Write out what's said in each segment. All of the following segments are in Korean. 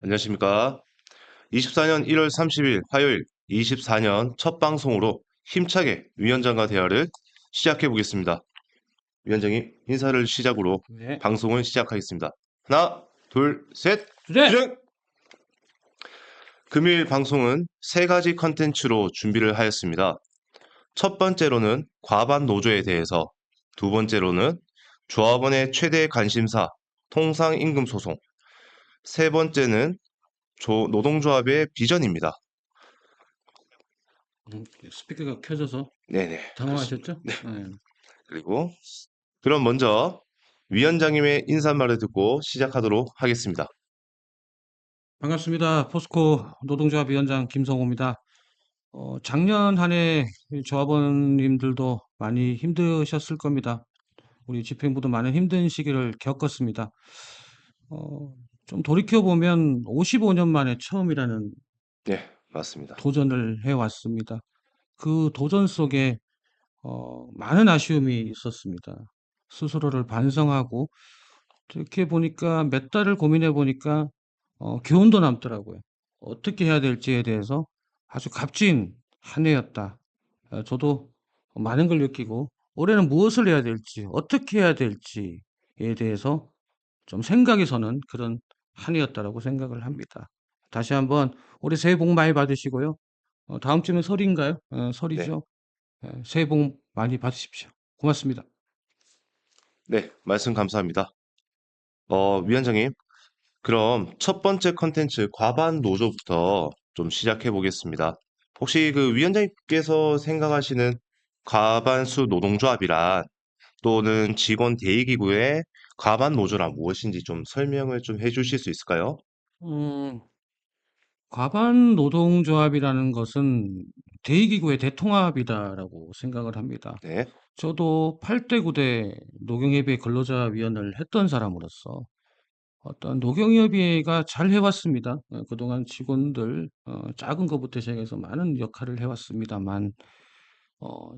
안녕하십니까. 24년 1월 30일 화요일 24년 첫 방송으로 힘차게 위원장과 대화를 시작해 보겠습니다. 위원장님, 인사를 시작으로 네. 방송을 시작하겠습니다. 하나, 둘, 셋, 네. 시작! 금일 방송은 세 가지 컨텐츠로 준비를 하였습니다. 첫 번째로는 과반 노조에 대해서, 두 번째로는 조합원의 최대 관심사, 통상임금 소송, 세 번째는 노동조합의 비전입니다. 스피커가 켜져서 네네, 그렇습니다. 당황하셨죠? 네. 그리고 그럼 먼저 위원장님의 인사말을 듣고 시작하도록 하겠습니다. 반갑습니다. 포스코 노동조합 위원장 김성호입니다. 작년 한 해 조합원님들도 많이 힘드셨을 겁니다. 우리 집행부도 많은 힘든 시기를 겪었습니다. 좀 돌이켜보면 55년 만에 처음이라는 네, 맞습니다. 도전을 해왔습니다. 그 도전 속에 많은 아쉬움이 있었습니다. 스스로를 반성하고 이렇게 보니까 몇 달을 고민해 보니까 교훈도 남더라고요. 어떻게 해야 될지에 대해서 아주 값진 한 해였다. 저도 많은 걸 느끼고 올해는 무엇을 해야 될지, 어떻게 해야 될지에 대해서 좀 생각이 서는 그런 한 해였다라고 생각을 합니다. 다시 한번 올해 새해 복 많이 받으시고요. 다음 주면 설인가요? 네, 설이죠. 새해 복 많이 받으십시오. 고맙습니다. 네, 말씀 감사합니다. 위원장님, 그럼 첫 번째 컨텐츠 과반 노조부터 좀 시작해 보겠습니다. 혹시 그 위원장님께서 생각하시는 과반수 노동조합이란 또는 직원 대의기구의 과반 노조란 무엇인지 좀 설명을 좀 해주실 수 있을까요? 음, 과반 노동조합이라는 것은 대의기구의 대통합이다라고 생각을 합니다. 네, 저도 8대 9대 노경협의회 근로자위원을 했던 사람으로서 어떤 노경협의회가 잘 해왔습니다. 그동안 직원들 작은 것부터 시작해서 많은 역할을 해왔습니다만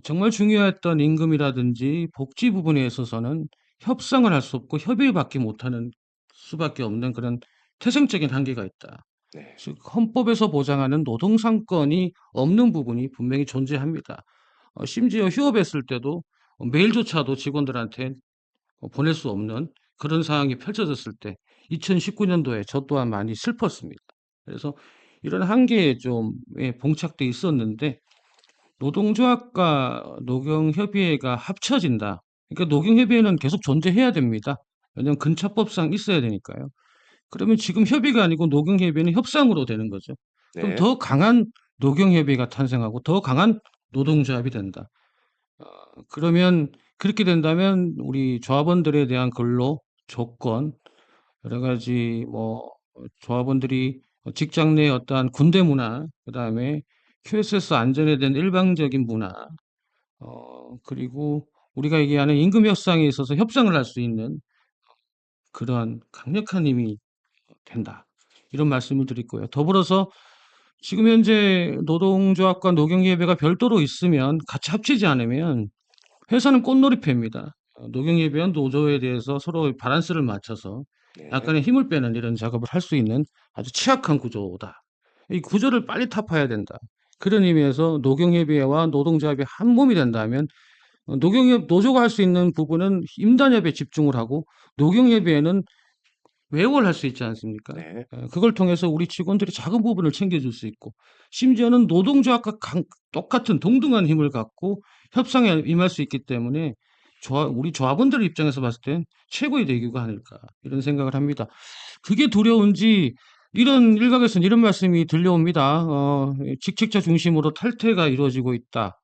정말 중요했던 임금이라든지 복지 부분에 있어서는 협상을 할 수 없고 협의밖에 못하는 수밖에 없는 그런 태생적인 한계가 있다. 네, 즉 헌법에서 보장하는 노동상권이 없는 부분이 분명히 존재합니다. 심지어 휴업했을 때도 메일조차도 직원들한테 보낼 수 없는 그런 상황이 펼쳐졌을 때 2019년도에 저 또한 많이 슬펐습니다. 그래서 이런 한계에 좀 봉착돼 있었는데 노동조합과 노경협의회가 합쳐진다. 그러니까 노경협의회는 계속 존재해야 됩니다. 왜냐하면 근처법상 있어야 되니까요. 그러면 지금 협의가 아니고 노경협의회는 협상으로 되는 거죠. 그럼 네, 더 강한 노경협의회가 탄생하고 더 강한 노동조합이 된다. 그러면 그렇게 된다면 우리 조합원들에 대한 근로 조건 여러 가지 뭐 조합원들이 직장 내 어떠한 군대 문화, 그다음에 QSS 안전에 대한 일방적인 문화, 그리고 우리가 얘기하는 임금 협상에 있어서 협상을 할 수 있는 그러한 강력한 힘이 된다. 이런 말씀을 드리고요. 더불어서 지금 현재 노동조합과 노경예배가 별도로 있으면 같이 합치지 않으면 회사는 꽃놀이패입니다. 노경예배원 노조에 대해서 서로 밸런스를 맞춰서 네, 약간의 힘을 빼는 이런 작업을 할 수 있는 아주 취약한 구조다. 이 구조를 빨리 타파해야 된다. 그런 의미에서 노경예배와 노동조합이 한 몸이 된다면 노경협 노조가 할 수 있는 부분은 임단협에 집중을 하고 노경예배에는 외국을 할 수 있지 않습니까? 네, 그걸 통해서 우리 직원들이 작은 부분을 챙겨줄 수 있고, 심지어는 노동조합과 똑같은 동등한 힘을 갖고 협상에 임할 수 있기 때문에 우리 조합원들 입장에서 봤을 땐 최고의 대기가 아닐까 이런 생각을 합니다. 그게 두려운지 이런 일각에서는 이런 말씀이 들려옵니다. 직책자 중심으로 탈퇴가 이루어지고 있다.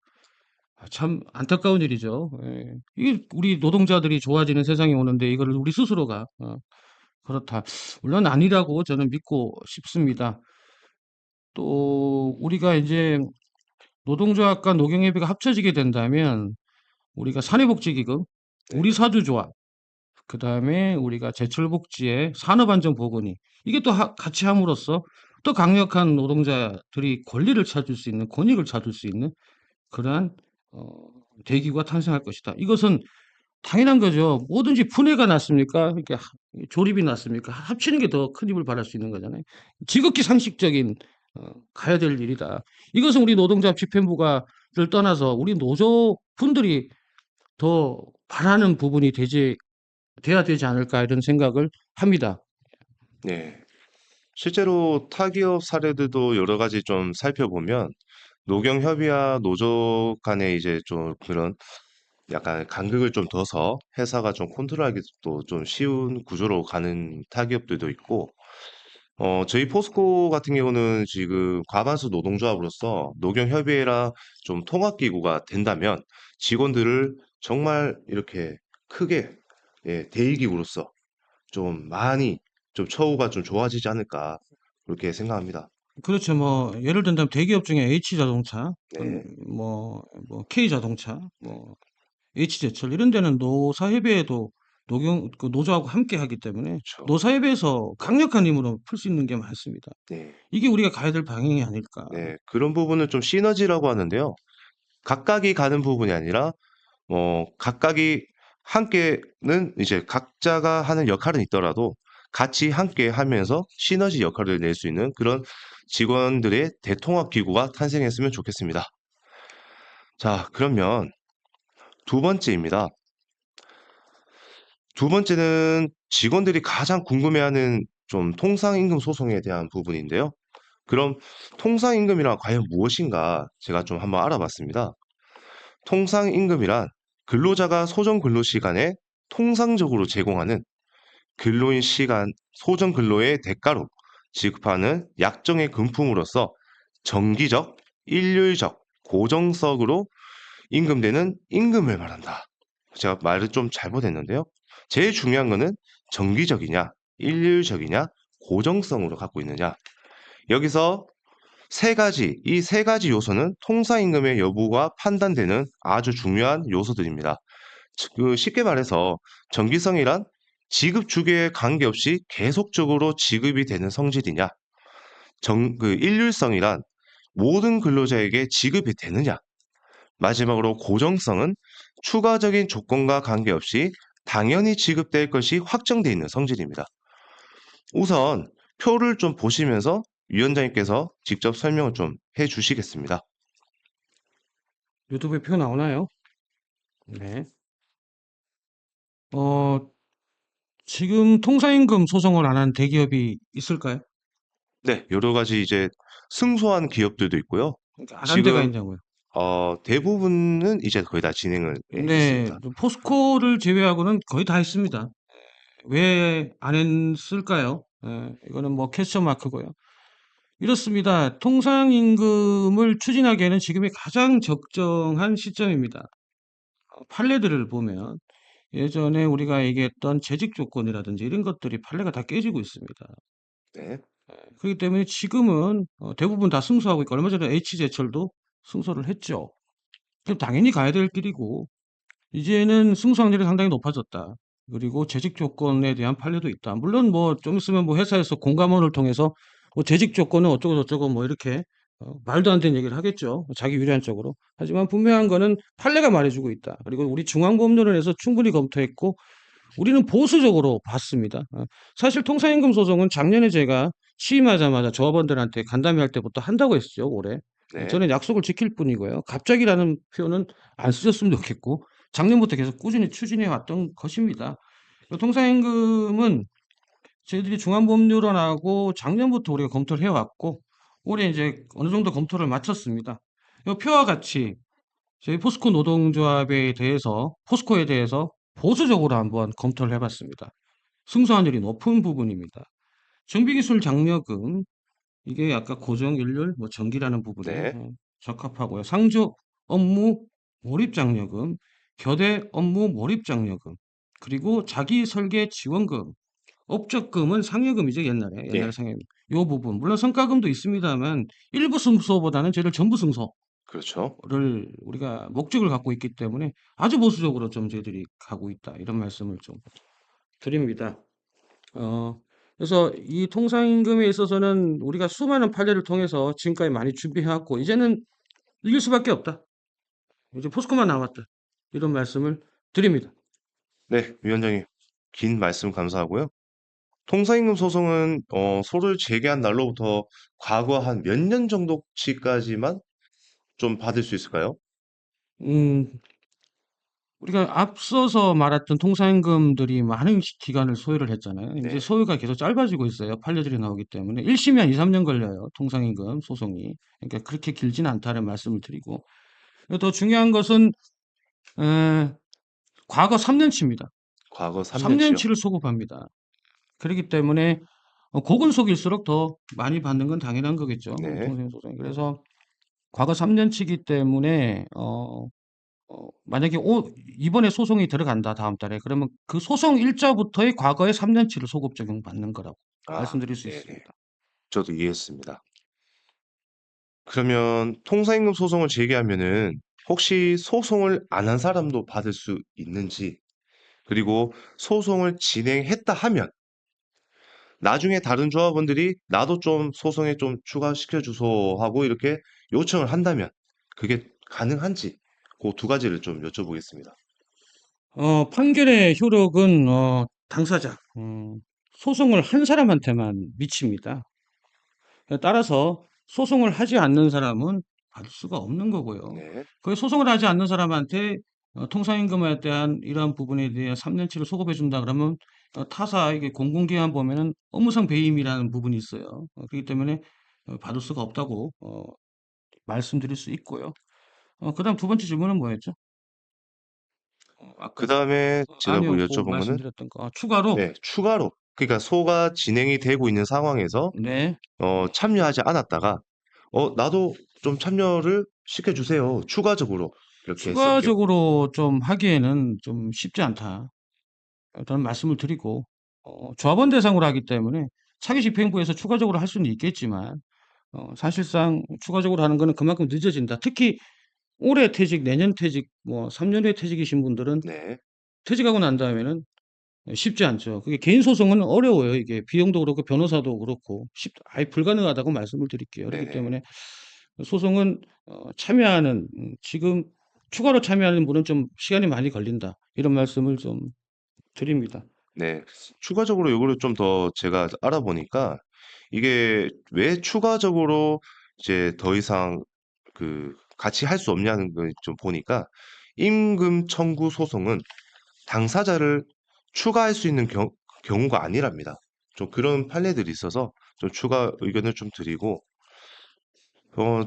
참 안타까운 일이죠. 예. 이게 우리 노동자들이 좋아지는 세상이 오는데 이거를 우리 스스로가 그렇다. 물론 아니라고 저는 믿고 싶습니다. 또 우리가 이제 노동조합과 노경협의가 합쳐지게 된다면 우리가 사내복지기금, 네, 우리사주조합, 그다음에 우리가 제철복지의 산업안전보건이 이게 또 같이 함으로써 또 강력한 노동자들이 권리를 찾을 수 있는 권익을 찾을 수 있는 그러한 어, 대기구가 탄생할 것이다. 이것은 당연한 거죠. 뭐든지 분해가 났습니까? 이렇게 조립이 났습니까? 합치는 게 더 큰 힘을 발휘할 수 있는 거잖아요. 지극히 상식적인 가야 될 일이다. 이것은 우리 노동조합 집행부가를 떠나서 우리 노조분들이 더 바라는 부분이 돼야 되지 않을까 이런 생각을 합니다. 네. 실제로 타기업 사례들도 여러 가지 좀 살펴보면 노경협의와 노조 간에 이제 좀 그런 약간 간극을 좀 둬서 회사가 좀 컨트롤하기도 좀 쉬운 구조로 가는 타기업들도 있고, 저희 포스코 같은 경우는 지금 과반수 노동조합으로서 노경협의회랑 좀 통합기구가 된다면 직원들을 정말 이렇게 크게, 예, 대의기구로서 좀 많이 좀 처우가 좀 좋아지지 않을까 그렇게 생각합니다. 그렇죠. 뭐 예를 든다면 대기업 중에 H자동차, 네, K자동차, 뭐 H제철 이런 데는 노사협의회도 노조하고 함께 하기 때문에 그렇죠. 노사협의회에서 강력한 힘으로 풀 수 있는 게 많습니다. 네, 이게 우리가 가야 될 방향이 아닐까. 네, 그런 부분을 좀 시너지라고 하는데요. 각각이 가는 부분이 아니라 각각이 함께는 이제 각자가 하는 역할은 있더라도 같이 함께 하면서 시너지 역할을 낼 수 있는 그런 직원들의 대통합 기구가 탄생했으면 좋겠습니다. 자, 그러면 두 번째입니다. 두 번째는 직원들이 가장 궁금해하는 좀 통상임금 소송에 대한 부분인데요. 그럼 통상임금이란 과연 무엇인가 제가 좀 한번 알아봤습니다. 통상임금이란 근로자가 소정 근로시간에 통상적으로 제공하는 근로인 시간 소정 근로의 대가로 지급하는 약정의 금품으로서 정기적, 일률적, 고정석으로 임금되는 임금을 말한다. 제가 말을 좀 잘못했는데요. 제일 중요한 거는 정기적이냐, 일률적이냐, 고정성으로 갖고 있느냐. 여기서 이 세 가지 요소는 통상임금의 여부가 판단되는 아주 중요한 요소들입니다. 쉽게 말해서 정기성이란 지급 주기에 관계없이 계속적으로 지급이 되는 성질이냐, 일률성이란 모든 근로자에게 지급이 되느냐, 마지막으로 고정성은 추가적인 조건과 관계없이 당연히 지급될 것이 확정되어 있는 성질입니다. 우선 표를 좀 보시면서 위원장님께서 직접 설명을 좀 해주시겠습니다. 유튜브에 표 나오나요? 네. 어, 지금 통상임금 소송을 안 한 대기업이 있을까요? 네, 여러 가지 이제 승소한 기업들도 있고요. 그러니까 안한 데가 지금 있냐고요. 대부분은 이제 거의 다 진행을 네, 했습니다. 포스코를 제외하고는 거의 다 했습니다. 왜 안 했을까요? 이거는 뭐 퀘스천 마크고요. 이렇습니다. 통상임금을 추진하기에는 지금이 가장 적정한 시점입니다. 판례들을 보면 예전에 우리가 얘기했던 재직 조건이라든지 이런 것들이 판례가 다 깨지고 있습니다. 네, 그렇기 때문에 지금은 대부분 다 승소하고 있고 얼마 전에 H제철도 승소를 했죠. 그럼 당연히 가야 될 길이고 이제는 승소 확률이 상당히 높아졌다. 그리고 재직 조건에 대한 판례도 있다. 물론 뭐 좀 있으면 뭐 회사에서 공감원을 통해서 뭐 재직 조건은 어쩌고 저쩌고 뭐 이렇게 말도 안 되는 얘기를 하겠죠. 자기 유리한 쪽으로. 하지만 분명한 거는 판례가 말해주고 있다. 그리고 우리 중앙법원에서 충분히 검토했고 우리는 보수적으로 봤습니다. 사실 통상임금 소송은 작년에 제가 취임하자마자 조합원들한테 간담회 할 때부터 한다고 했죠, 올해. 네, 저는 약속을 지킬 뿐이고요. 갑자기라는 표현은 안 쓰셨으면 좋겠고, 작년부터 계속 꾸준히 추진해 왔던 것입니다. 통상임금은 저희들이 중앙법률원하고 작년부터 우리가 검토를 해왔고, 올해 이제 어느 정도 검토를 마쳤습니다. 이 표와 같이 저희 포스코 노동조합에 대해서, 포스코에 대해서 보수적으로 한번 검토를 해봤습니다. 승소환율이 높은 부분입니다. 정비기술 장려금, 이게 아까 고정일률, 뭐 정기라는 부분에 네, 적합하고요. 상조 업무 몰입장려금, 교대 업무 몰입장려금, 그리고 자기설계 지원금, 업적금은 상여금이죠, 옛날에 예, 상여금. 요 부분, 물론 성과금도 있습니다만, 일부 승소보다는 저희를 전부 승소. 그렇죠. 를 우리가 목적을 갖고 있기 때문에 아주 보수적으로 좀 저희들이 가고 있다. 이런 말씀을 좀 드립니다. 어, 그래서 이 통상임금에 있어서는 우리가 수많은 판례를 통해서 지금까지 많이 준비해왔고, 이제는 이길 수밖에 없다. 이제 포스코만 남았다. 이런 말씀을 드립니다. 네, 위원장님. 긴 말씀 감사하고요. 통사임금 소송은 소를 제기한 날로부터 과거 한 몇 년 정도치까지만 좀 받을 수 있을까요? 음, 우리가 앞서서 말했던 통상임금들이 많은 기간을 소요를 했잖아요. 이제 네. 소요가 계속 짧아지고 있어요. 판례들이 나오기 때문에 1심이 한 2, 3년 걸려요. 통상임금 소송이. 그러니까 그렇게 길진 않다는 말씀을 드리고 더 중요한 것은 에, 과거 3년치입니다. 과거 3년치요. 3년치를 소급합니다. 그렇기 때문에 고근속일수록 더 많이 받는 건 당연한 거겠죠. 네. 통상임 소송이. 그래서 과거 3년치기 때문에 만약에 이번에 소송이 들어간다, 다음 달에. 그러면 그 소송 일자부터의 과거의 3년치를 소급 적용받는 거라고 아, 말씀드릴 수 네네. 있습니다. 저도 이해했습니다. 그러면 통사임금 소송을 제기하면은 혹시 소송을 안 한 사람도 받을 수 있는지, 그리고 소송을 진행했다 하면 나중에 다른 조합원들이 나도 좀 소송에 좀 추가시켜 주소 하고 이렇게 요청을 한다면 그게 가능한지 그 두 가지를 좀 여쭤보겠습니다. 판결의 효력은 당사자, 소송을 한 사람한테만 미칩니다. 따라서 소송을 하지 않는 사람은 받을 수가 없는 거고요. 네, 그 소송을 하지 않는 사람한테 통상임금에 대한 이러한 부분에 대해 3년치를 소급해 준다 그러면 타사 이게 공공기관 보면은 업무상 배임이라는 부분이 있어요. 그렇기 때문에 받을 수가 없다고 말씀드릴 수 있고요. 그다음 두 번째 질문은 뭐였죠? 그 아까 다음에 제가 뭐 아니요, 그 여쭤본 거는 말씀드렸던 거 추가로 네, 추가로 그러니까 소가 진행이 되고 있는 상황에서 네 참여하지 않았다가 나도 좀 참여를 시켜주세요. 추가적으로 이렇게 했을 경우. 추가적으로 좀 하기에는 좀 쉽지 않다. 라는 말씀을 드리고 조합원 대상으로 하기 때문에 차기집행부에서 추가적으로 할 수는 있겠지만 사실상 추가적으로 하는 거는 그만큼 늦어진다. 특히 올해 퇴직, 내년 퇴직, 뭐 3년 후에 퇴직이신 분들은 네, 퇴직하고 난 다음에는 쉽지 않죠. 그게 개인 소송은 어려워요. 이게 비용도 그렇고 변호사도 그렇고 아예 불가능하다고 말씀을 드릴게요. 그렇기 네네. 때문에 소송은 참여하는 지금 추가로 참여하는 분은 좀 시간이 많이 걸린다. 이런 말씀을 좀 드립니다. 네. 추가적으로 요거를 좀 더 제가 알아보니까 이게 왜 추가적으로 이제 더 이상 같이 할 수 없냐는 걸 좀 보니까 임금 청구 소송은 당사자를 추가할 수 있는 경우가 아니랍니다. 좀 그런 판례들이 있어서 좀 추가 의견을 좀 드리고,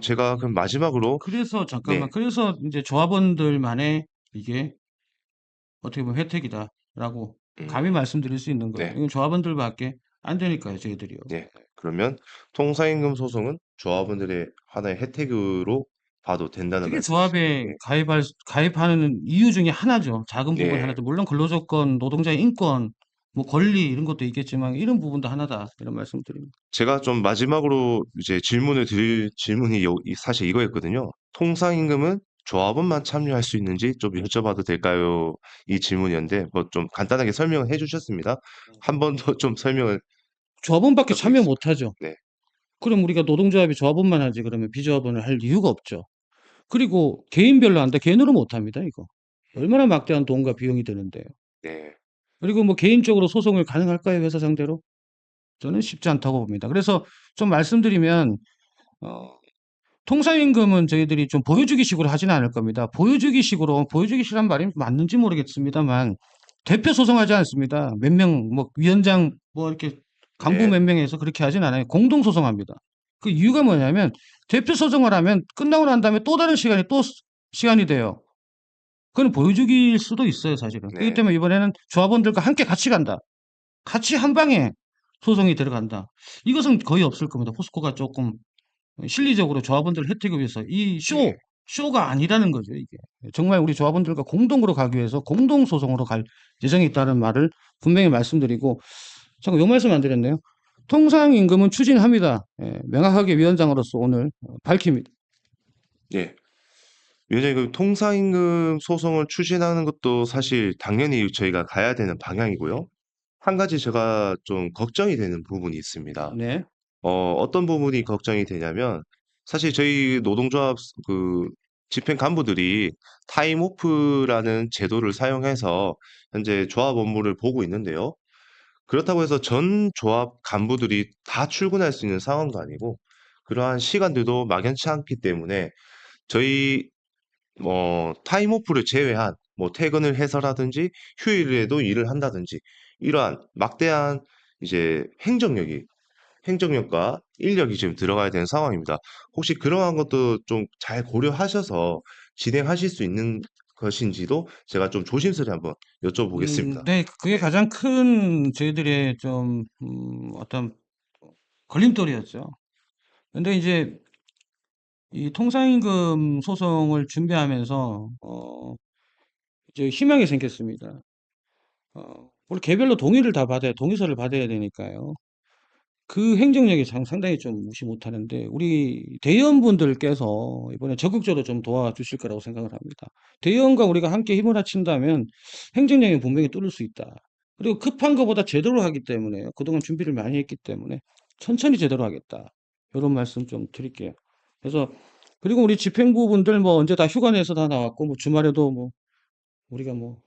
제가 그럼 마지막으로, 그래서 잠깐만. 네, 그래서 이제 조합원들만의 이게 어떻게 보면 혜택이다라고 감히 음, 말씀드릴 수 있는 거예요. 네, 이건 조합원들밖에 안 되니까요, 저희들이요. 네. 그러면 통사임금 소송은 조합원들의 하나의 혜택으로 봐도 된다는 그게 말씀이시죠? 조합에 가입하는 이유 중에 하나죠. 작은 부분 예. 하나죠. 물론 근로조건, 노동자의 인권, 뭐 권리 이런 것도 있겠지만 이런 부분도 하나다. 이런 말씀 드립니다. 제가 좀 마지막으로 이제 질문을 드릴 질문이 사실 이거였거든요. 통상임금은 조합원만 참여할 수 있는지 좀 여쭤봐도 될까요? 이 질문이었는데, 뭐 좀 간단하게 설명을 해주셨습니다. 한 번 더 좀 설명을 조합원밖에 참여 부탁드리겠습니다. 못 하죠. 네, 그럼 우리가 노동조합이 조합원만 하지 그러면 비조합원을 할 이유가 없죠. 그리고 개인별로 한다. 개인으로 못 합니다, 이거. 얼마나 막대한 돈과 비용이 드는데요. 네, 그리고 뭐 개인적으로 소송을 가능할까요? 회사 상대로? 저는 쉽지 않다고 봅니다. 그래서 좀 말씀드리면 어, 통상임금은 저희들이 좀 보여주기식으로 하지는 않을 겁니다. 보여주기식이란 말이 맞는지 모르겠습니다만 대표 소송하지 않습니다. 몇 명, 뭐 위원장 뭐 이렇게 간부 네, 몇 명에서 그렇게 하진 않아요. 공동 소송합니다. 그 이유가 뭐냐면 대표 소송을 하면 끝나고 난 다음에 또 다른 시간이 또 시간이 돼요. 그건 보여주기일 수도 있어요, 사실은. 그렇기 네, 때문에 이번에는 조합원들과 함께 같이 간다. 같이 한 방에 소송이 들어간다. 이것은 거의 없을 겁니다. 포스코가 조금 실리적으로 조합원들 혜택을 위해서 예. 쇼가 아니라는 거죠, 이게. 정말 우리 조합원들과 공동으로 가기 위해서 공동 소송으로 갈 예정이 있다는 말을 분명히 말씀드리고, 잠깐 요 말씀 안 드렸네요. 통상임금은 추진합니다. 예, 명확하게 위원장으로서 오늘 밝힙니다. 예. 왜냐면 그 통사임금 소송을 추진하는 것도 사실 당연히 저희가 가야 되는 방향이고요. 한 가지 제가 좀 걱정이 되는 부분이 있습니다. 네. 어떤 부분이 걱정이 되냐면 사실 저희 노동조합 그 집행 간부들이 타임오프라는 제도를 사용해서 현재 조합 업무를 보고 있는데요. 그렇다고 해서 전 조합 간부들이 다 출근할 수 있는 상황도 아니고 그러한 시간들도 막연치 않기 때문에 저희 타임오프를 제외한 뭐 퇴근을 해서라든지 휴일에도 일을 한다든지 이러한 막대한 이제 행정력과 인력이 지금 들어가야 되는 상황입니다. 혹시 그러한 것도 좀 잘 고려하셔서 진행하실 수 있는 것인지도 제가 좀 조심스레 한번 여쭤보겠습니다. 네, 그게 네. 가장 큰 저희들의 좀, 어떤 걸림돌이었죠. 근데 이제 이 통상임금 소송을 준비하면서, 이제 희망이 생겼습니다. 우리 개별로 동의를 다 받아야, 동의서를 받아야 되니까요. 그 행정력이 상당히 좀 무시 못하는데 우리 대의원분들께서 이번에 적극적으로 좀 도와주실 거라고 생각을 합니다. 대의원과 우리가 함께 힘을 합친다면 행정력이 분명히 뚫을 수 있다. 그리고 급한 것보다 제대로 하기 때문에 그동안 준비를 많이 했기 때문에 천천히 제대로 하겠다. 이런 말씀 좀 드릴게요. 그래서 그리고 우리 집행부분들 뭐 언제 다 휴가 내서 다 나왔고 뭐 주말에도 뭐 우리가 뭐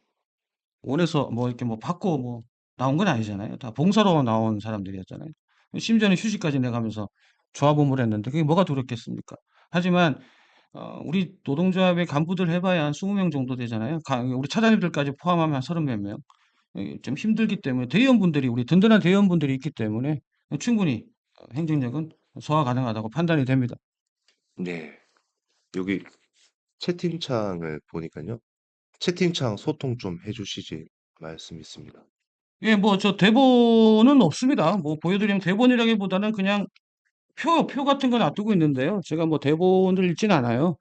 원해서 뭐 이렇게 뭐 받고 뭐 나온 건 아니잖아요. 다 봉사로 나온 사람들이었잖아요. 심지어는 휴직까지 내가면서 조합업무를 했는데 그게 뭐가 두렵겠습니까? 하지만 우리 노동조합의 간부들 해봐야 한 20명 정도 되잖아요. 우리 차장님들까지 포함하면 한 30 몇 명. 좀 힘들기 때문에 대의원분들이 우리 든든한 대의원분들이 있기 때문에 충분히 행정력은 소화 가능하다고 판단이 됩니다. 네. 여기 채팅창을 보니까요. 채팅창 소통 좀 해주시지 말씀 있습니다. 예, 뭐 저 대본은 없습니다. 뭐 보여드리면 대본이라기보다는 그냥 표 같은 거 놔두고 있는데요. 제가 뭐 대본을 읽진 않아요.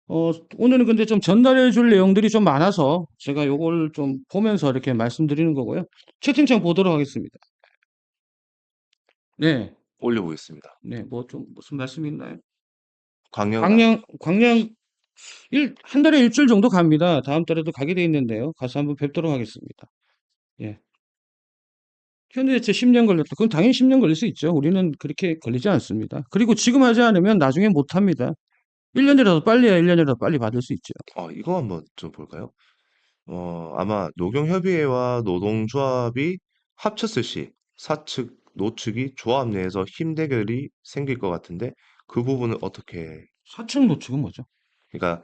오늘은 근데 좀 전달해 줄 내용들이 좀 많아서 제가 요걸 좀 보면서 이렇게 말씀드리는 거고요. 채팅창 보도록 하겠습니다. 네, 올려보겠습니다. 네, 뭐 좀 무슨 말씀이 있나요? 광영, 광양 한 달에 일주일 정도 갑니다. 다음 달에도 가게 돼 있는데요. 가서 한번 뵙도록 하겠습니다. 예. 현재 대체 10년 걸렸다. 그건 당연히 10년 걸릴 수 있죠. 우리는 그렇게 걸리지 않습니다. 그리고 지금 하지 않으면 나중에 못 합니다. 1년이라도 빨리 해야 1년이라도 빨리 받을 수 있죠. 이거 한번 좀 볼까요? 아마 노경협의회와 노동조합이 합쳤을 시 사측, 노측이 조합 내에서 힘 대결이 생길 것 같은데 그 부분은 어떻게, 사측 노측은 뭐죠? 그러니까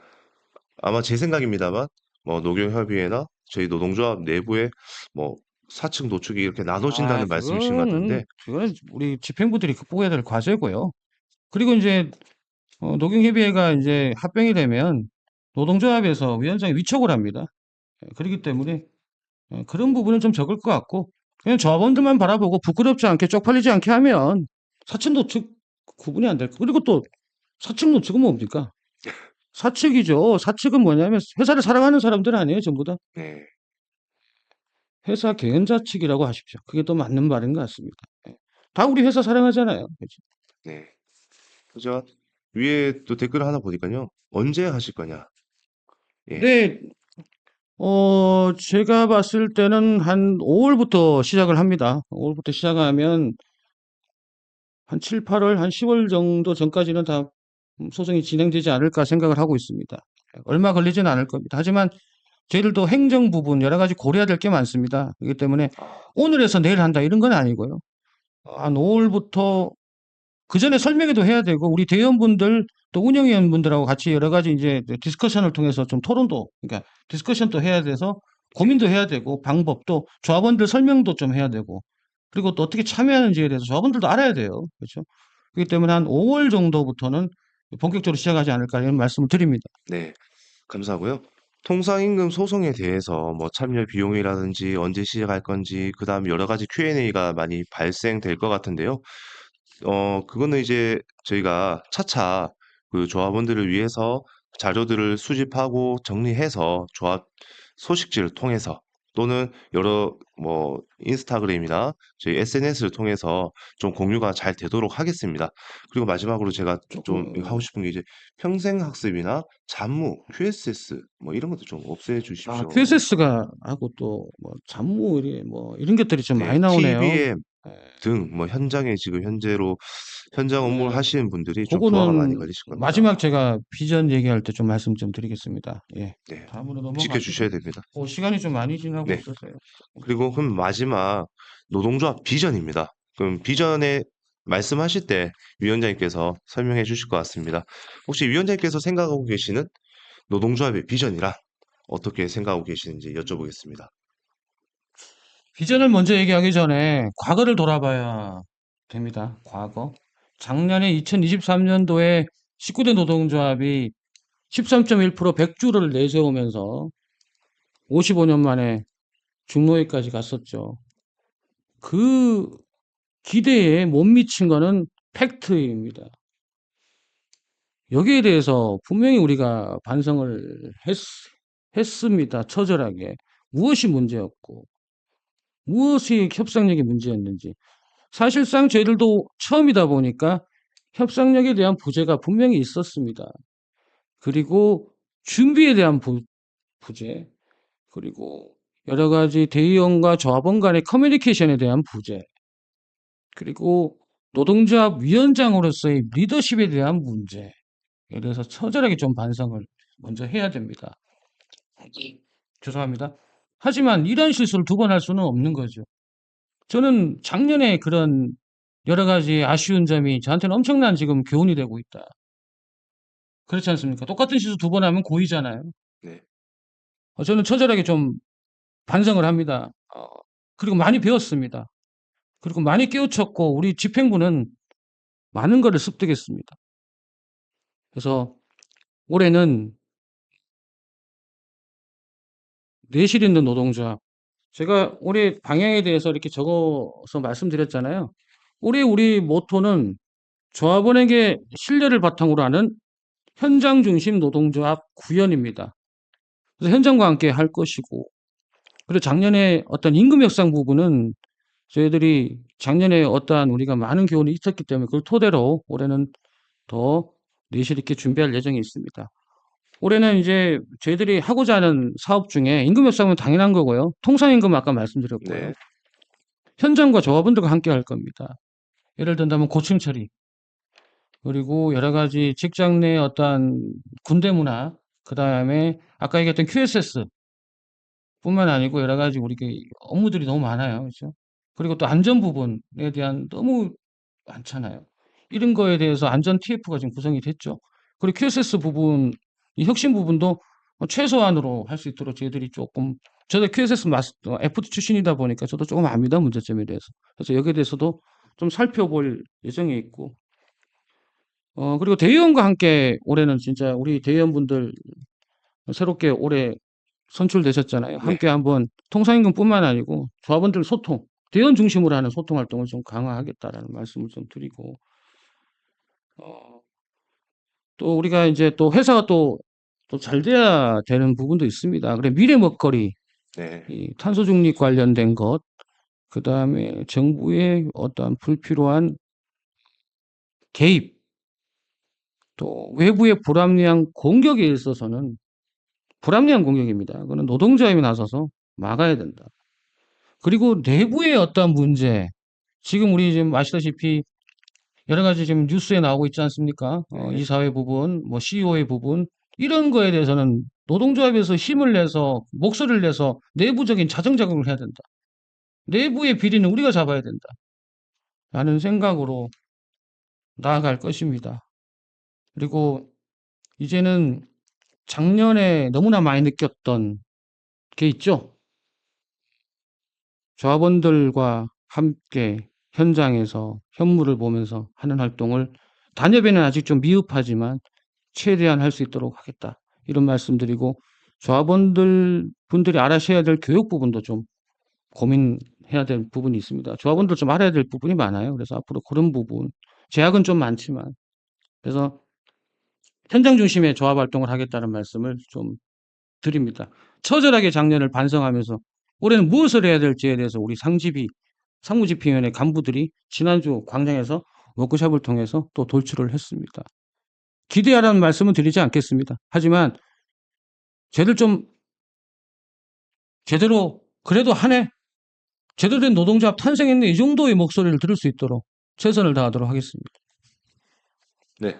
아마 제 생각입니다만 뭐 노경협의회나 저희 노동조합 내부에 뭐 사측, 노측이 이렇게 나눠진다는 말씀이신 것 같은데 그거는 우리 집행부들이 극복해야 될 과제고요. 그리고 이제 노경협의회가 이제 합병이 되면 노동조합에서 위원장이 위촉을 합니다. 그렇기 때문에 그런 부분은 좀 적을 것 같고 그냥 조합원들만 바라보고 부끄럽지 않게 쪽팔리지 않게 하면 사측 노측 구분이 안 될 거. 그리고 또 사측 노측은 뭡니까? 사측이죠. 사측은 뭐냐면 회사를 사랑하는 사람들 아니에요, 전부 다. 네, 회사 개연자 측이라고 하십시오. 그게 더 맞는 말인 것 같습니다. 예. 다 우리 회사 사랑하잖아요. 그죠? 네. 그죠? 위에 또 댓글 하나 보니까요. 언제 하실 거냐? 예. 네, 제가 봤을 때는 한 5월부터 시작을 합니다. 5월부터 시작하면 한 7, 8월, 한 10월 정도 전까지는 다 소송이 진행되지 않을까 생각을 하고 있습니다. 얼마 걸리지는 않을 겁니다. 하지만 저희들도 행정 부분 여러 가지 고려해야 될 게 많습니다. 그렇기 때문에 아, 오늘 해서 내일 한다 이런 건 아니고요. 한 5월부터 그 전에 설명회도 해야 되고 우리 대의원분들 또 운영위원분들하고 같이 여러 가지 이제 디스커션을 통해서 좀 토론도 그러니까 디스커션도 해야 돼서 네. 고민도 해야 되고 방법도 조합원들 설명도 좀 해야 되고 그리고 또 어떻게 참여하는지에 대해서 조합원들도 알아야 돼요. 그렇죠? 그렇기 때문에 한 5월 정도부터는 본격적으로 시작하지 않을까 이런 말씀을 드립니다. 네. 감사하고요. 통상임금 소송에 대해서 뭐 참여 비용이라든지 언제 시작할 건지, 그 다음 여러 가지 Q&A가 많이 발생될 것 같은데요. 그거는 이제 저희가 차차 그 조합원들을 위해서 자료들을 수집하고 정리해서 조합 소식지를 통해서 또는 여러 뭐 인스타그램이나 저희 SNS를 통해서 좀 공유가 잘 되도록 하겠습니다. 그리고 마지막으로 제가 좀 이거 하고 조금 싶은 게 이제 평생학습이나 잡무, QSS 뭐 이런 것도 좀 없애 주십시오. QSS가 하고 또 뭐 잡무 뭐 이런 것들이 좀 많이 네, 나오네요. TBM 등 뭐 현장에 지금 현장 업무를 예, 하시는 분들이 좀 부하가 많이 그거는 걸리실 겁니다. 마지막 제가 비전 얘기할 때 좀 말씀 좀 드리겠습니다. 예. 네. 다음으로 지켜주셔야 넘어가시죠. 됩니다. 시간이 좀 많이 지나고 네. 있어서요. 그리고 그럼 마지막 노동조합 비전입니다. 그럼 비전에 말씀하실 때 위원장님께서 설명해 주실 것 같습니다. 혹시 위원장님께서 생각하고 계시는 노동조합의 비전이란 어떻게 생각하고 계시는지 여쭤보겠습니다. 비전을 먼저 얘기하기 전에 과거를 돌아봐야 됩니다. 과거. 작년에 2023년도에 19대 노동조합이 13.1% 100주를 내세우면서 55년 만에 중노회까지 갔었죠. 그 기대에 못 미친 거는 팩트입니다. 여기에 대해서 분명히 우리가 반성을 했습니다. 처절하게. 무엇이 문제였고, 무엇이 협상력의 문제였는지. 사실상 저희들도 처음이다 보니까 협상력에 대한 부재가 분명히 있었습니다. 그리고 준비에 대한 부재, 그리고 여러 가지 대의원과 조합원 간의 커뮤니케이션에 대한 부재, 그리고 노동조합 위원장으로서의 리더십에 대한 문제에 대해서 처절하게 좀 반성을 먼저 해야 됩니다. 죄송합니다. 하지만 이런 실수를 두 번 할 수는 없는 거죠. 저는 작년에 그런 여러 가지 아쉬운 점이 저한테는 엄청난 지금 교훈이 되고 있다. 그렇지 않습니까? 똑같은 실수 두 번 하면 고의잖아요. 네. 저는 처절하게 좀 반성을 합니다. 그리고 많이 배웠습니다. 그리고 많이 깨우쳤고 우리 집행부는 많은 거를 습득했습니다. 그래서 올해는 내실 있는 노동조합. 제가 올해 방향에 대해서 이렇게 적어서 말씀드렸잖아요. 올해 우리 모토는 조합원에게 신뢰를 바탕으로 하는 현장 중심 노동조합 구현입니다. 그래서 현장과 함께 할 것이고, 그리고 작년에 어떤 임금 협상 부분은 저희들이 작년에 어떠한 우리가 많은 교훈이 있었기 때문에 그걸 토대로 올해는 더 내실 있게 준비할 예정이 있습니다. 올해는 이제 저희들이 하고자 하는 사업 중에 임금 협상은 당연한 거고요. 통상임금 아까 말씀드렸고요. 네. 현장과 조합원들과 함께 할 겁니다. 예를 든다면 고층 처리, 그리고 여러 가지 직장 내 어떠한 군대 문화, 그 다음에 아까 얘기했던 QSS 뿐만 아니고 여러 가지 우리 업무들이 너무 많아요. 그렇죠? 그리고 또 안전 부분에 대한 너무 많잖아요. 이런 거에 대해서 안전 TF가 지금 구성이 됐죠. 그리고 QSS 부분, 이 혁신 부분도 최소한으로 할 수 있도록 저희들이 조금, 저도 QSS FT 출신이다 보니까 저도 조금 압니다. 문제점에 대해서. 그래서 여기에 대해서도 좀 살펴볼 예정에 있고, 그리고 대의원과 함께 올해는 진짜 우리 대의원분들 새롭게 올해 선출되셨잖아요. 네. 함께 한번 통상임금뿐만 아니고 조합원들 소통, 대의원 중심으로 하는 소통 활동을 좀 강화하겠다라는 말씀을 좀 드리고, 어, 또 우리가 이제 또 회사가 또 잘 돼야 되는 부분도 있습니다. 그래 미래 먹거리, 네. 이 탄소 중립 관련된 것, 그 다음에 정부의 어떠한 불필요한 개입, 또 외부의 불합리한 공격에 있어서는 불합리한 공격입니다. 그거는 노동자임이 나서서 막아야 된다. 그리고 내부의 어떤 문제, 지금 우리 지금 아시다시피 여러 가지 지금 뉴스에 나오고 있지 않습니까? 네. 이사회 부분, 뭐 CEO의 부분, 이런 거에 대해서는 노동조합에서 힘을 내서, 목소리를 내서 내부적인 자정 작업을 해야 된다. 내부의 비리는 우리가 잡아야 된다. 라는 생각으로 나아갈 것입니다. 그리고 이제는 작년에 너무나 많이 느꼈던 게 있죠. 조합원들과 함께 현장에서 현물을 보면서 하는 활동을 단협에는 아직 좀 미흡하지만 최대한 할 수 있도록 하겠다. 이런 말씀드리고 조합원들 분들이 알아셔야 될 교육 부분도 좀 고민해야 될 부분이 있습니다. 조합원들 좀 알아야 될 부분이 많아요. 그래서 앞으로 그런 부분 제약은 좀 많지만 그래서 현장 중심의 조합 활동을 하겠다는 말씀을 좀 드립니다. 처절하게 작년을 반성하면서 올해는 무엇을 해야 될지에 대해서 우리 상무집행위원회 간부들이 지난주 광장에서 워크숍을 통해서 또 돌출을 했습니다. 기대하라는 말씀은 드리지 않겠습니다. 하지만 쟤들 좀 제대로 그래도 하네. 제대로 된 노동조합 탄생했네 이 정도의 목소리를 들을 수 있도록 최선을 다하도록 하겠습니다. 네,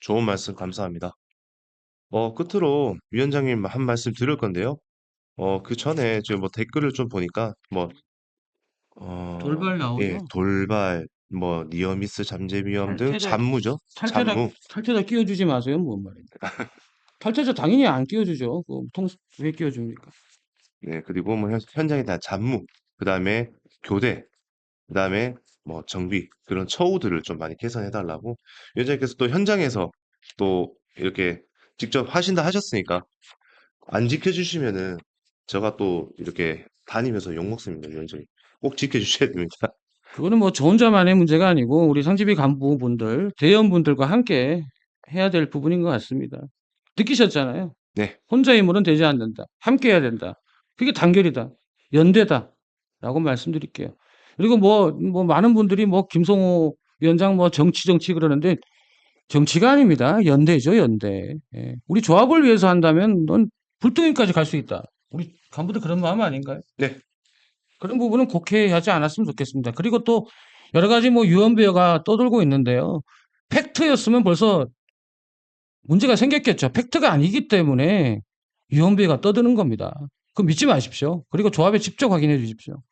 좋은 말씀 감사합니다. 끝으로 위원장님 한 말씀 드릴 건데요. 그 전에 지금 뭐 댓글을 좀 보니까 뭐 돌발 예, 나오죠. 돌발, 뭐 니어미스 잠재 위험 등 탈퇴자 잡무죠. 탈퇴자 잡무. 탈퇴자 끼워주지 마세요. 뭔 말입니까? 탈퇴자 당연히 안 끼워주죠. 왜 끼워줍니까? 네, 그리고 뭐 현장에 대한 잡무, 그다음에 교대, 그다음에 뭐 정비 그런 처우들을 좀 많이 개선해 달라고 위원장님께서 또 현장에서 또 이렇게 직접 하신다 하셨으니까 안 지켜주시면은 제가 또 이렇게 다니면서 욕 먹습니다, 위원장님. 꼭 지켜주셔야 됩니다. 그거는 뭐 저 혼자만의 문제가 아니고 우리 상집위 간부분들, 대원분들과 함께 해야 될 부분인 것 같습니다. 느끼셨잖아요. 네, 혼자 힘으로는 되지 않는다. 함께 해야 된다. 그게 단결이다. 연대다. 라고 말씀드릴게요. 그리고 뭐 많은 분들이 뭐 김성호 위원장 뭐 정치 그러는데 정치가 아닙니다. 연대죠, 연대. 예. 우리 조합을 위해서 한다면 넌 불등위까지 갈 수 있다. 우리 간부들 그런 마음 아닌가요? 네, 그런 부분은 곡해하지 않았으면 좋겠습니다. 그리고 또 여러 가지 뭐 유언비어가 떠돌고 있는데요. 팩트였으면 벌써 문제가 생겼겠죠. 팩트가 아니기 때문에 유언비어가 떠드는 겁니다. 그거 믿지 마십시오. 그리고 조합에 직접 확인해 주십시오.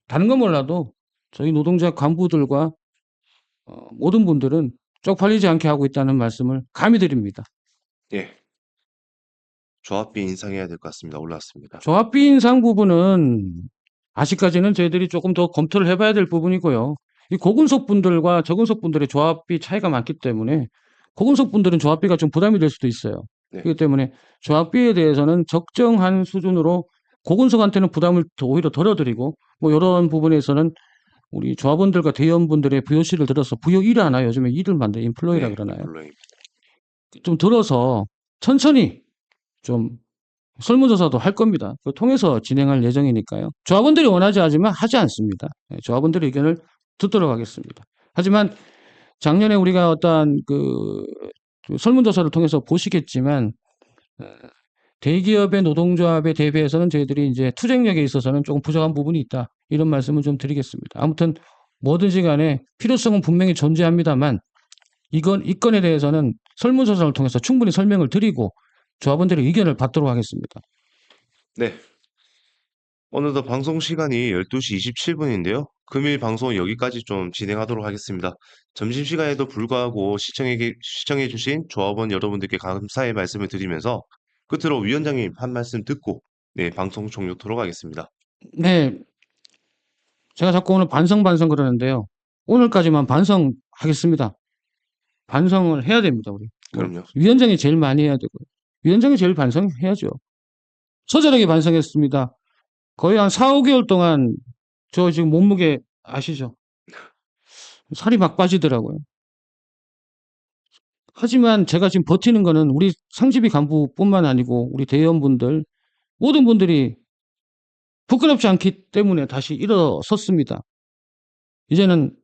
다른 건 몰라도 저희 노동자 간부들과 모든 분들은 쪽팔리지 않게 하고 있다는 말씀을 감히 드립니다. 예. 조합비 인상해야 될 것 같습니다. 올라왔습니다. 조합비 인상 부분은 아직까지는 저희들이 조금 더 검토를 해봐야 될 부분이고요. 이 고근속 분들과 저근속 분들의 조합비 차이가 많기 때문에 고근속 분들은 조합비가 좀 부담이 될 수도 있어요. 네, 그렇기 때문에 조합비에 대해서는 적정한 수준으로 고근속한테는 부담을 오히려 덜어드리고 뭐 이런 부분에서는 우리 조합원들과 대의원분들의 부요시를 들어서 부요 일하나 요즘에 일을 만들 인플로이라 네, 그러나요? 인플루잉. 좀 들어서 천천히 좀 설문조사도 할 겁니다. 그 통해서 진행할 예정이니까요. 조합원들이 원하지 않지만 하지 않습니다. 예, 조합원들의 의견을 듣도록 하겠습니다. 하지만 작년에 우리가 어떠한 그 설문조사를 통해서 보시겠지만 어, 대기업의 노동조합에 대비해서는 저희들이 이제 투쟁력에 있어서는 조금 부족한 부분이 있다. 이런 말씀을 좀 드리겠습니다. 아무튼 뭐든지 간에 필요성은 분명히 존재합니다만 이 건에 대해서는 설문조사를 통해서 충분히 설명을 드리고 조합원들의 의견을 받도록 하겠습니다. 네. 어느덧 방송 시간이 12시 27분인데요. 금일 방송 여기까지 좀 진행하도록 하겠습니다. 점심시간에도 불구하고 시청해주신 조합원 여러분들께 감사의 말씀을 드리면서 끝으로 위원장님 한 말씀 듣고 네, 방송 종료토록 하겠습니다. 네, 제가 자꾸 오늘 반성 그러는데요. 오늘까지만 반성하겠습니다. 반성을 해야 됩니다, 우리. 뭐, 그럼요. 위원장이 제일 많이 해야 되고요. 위원장이 제일 반성해야죠. 처절하게 반성했습니다. 거의 한 4, 5개월 동안 저 지금 몸무게 아시죠? 살이 막 빠지더라고요. 하지만 제가 지금 버티는 거는 우리 상집위 간부뿐만 아니고 우리 대의원분들 모든 분들이 부끄럽지 않기 때문에 다시 일어섰습니다. 이제는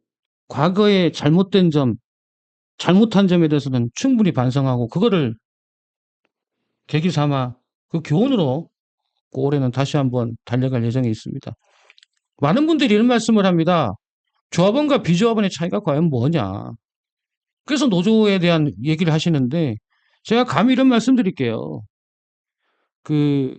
과거에 잘못된 점, 잘못한 점에 대해서는 충분히 반성하고 그거를 계기 삼아 그 교훈으로 올해는 다시 한번 달려갈 예정에 있습니다. 많은 분들이 이런 말씀을 합니다. 조합원과 비조합원의 차이가 과연 뭐냐. 그래서 노조에 대한 얘기를 하시는데 제가 감히 이런 말씀 드릴게요. 그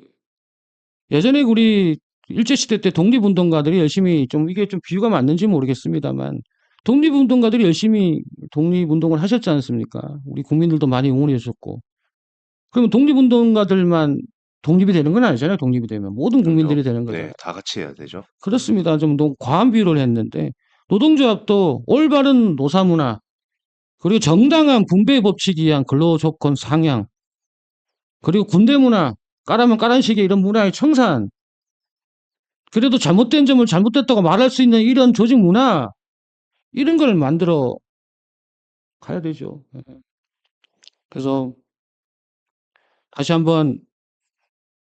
예전에 우리 일제시대 때 독립운동가들이 열심히 좀 이게 좀 비유가 맞는지 모르겠습니다만 독립운동가들이 열심히 독립운동을 하셨지 않습니까? 우리 국민들도 많이 응원해 주셨고 그러면 독립운동가들만 독립이 되는 건 아니잖아요. 독립이 되면 모든 그럼요. 국민들이 되는 거잖아요. 네, 다 같이 해야 되죠. 그렇습니다. 좀 너무 과한 비유를 했는데 노동조합도 올바른 노사문화 그리고 정당한 분배 법칙에 의한 근로조건 상향 그리고 군대 문화 까라면 까란 식의 이런 문화의 청산 그래도 잘못된 점을 잘못됐다고 말할 수 있는 이런 조직 문화 이런 걸 만들어 가야 되죠. 예. 그래서 다시 한번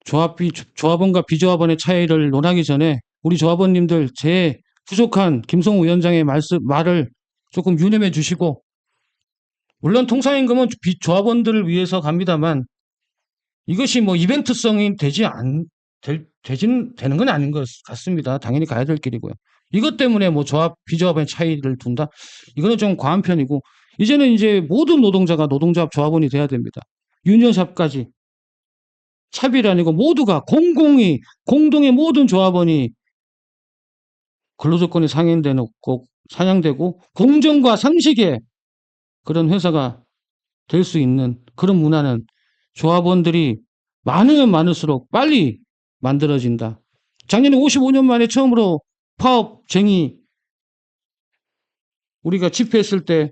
조합원과 비조합원의 차이를 논하기 전에 우리 조합원님들 제 부족한 김성우 위원장의 말을 조금 유념해 주시고 물론 통상임금은 조합원들을 위해서 갑니다만 이것이 뭐 이벤트성이 되지 되는 건 아닌 것 같습니다. 당연히 가야 될 길이고요. 이것 때문에 뭐 조합, 비조합의 차이를 둔다? 이거는 좀 과한 편이고, 이제는 이제 모든 노동자가 노동조합 조합원이 돼야 됩니다. 유니언샵까지. 차별이 아니고 모두가 공동의 모든 조합원이 근로조건이 상향되고 공정과 상식의 그런 회사가 될 수 있는 그런 문화는 조합원들이 많으면 많을수록 빨리 만들어진다. 작년에 55년 만에 처음으로 파업쟁이 우리가 집회했을 때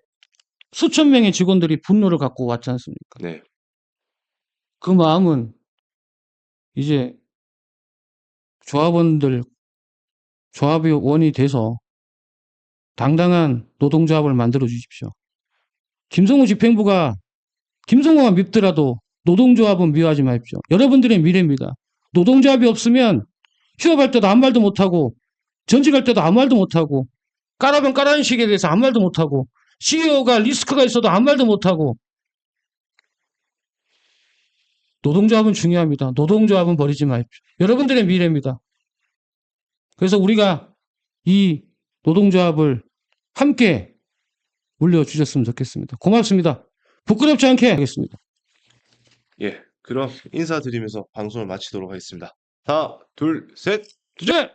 수천 명의 직원들이 분노를 갖고 왔지 않습니까? 네. 그 마음은 이제 조합이 원이 돼서 당당한 노동조합을 만들어 주십시오. 김성호가 밉더라도 노동조합은 미워하지 마십시오. 여러분들의 미래입니다. 노동조합이 없으면 휴업할 때도 아무 말도 못하고 전직할 때도 아무 말도 못하고 까라면 까라는 식에 대해서 아무 말도 못하고 CEO가 리스크가 있어도 아무 말도 못하고 노동조합은 중요합니다. 노동조합은 버리지 마십시오. 여러분들의 미래입니다. 그래서 우리가 이 노동조합을 함께 물려주셨으면 좋겠습니다. 고맙습니다. 부끄럽지 않게 하겠습니다. 예. 그럼 인사드리면서 방송을 마치도록 하겠습니다. 하나, 둘, 셋. 주제!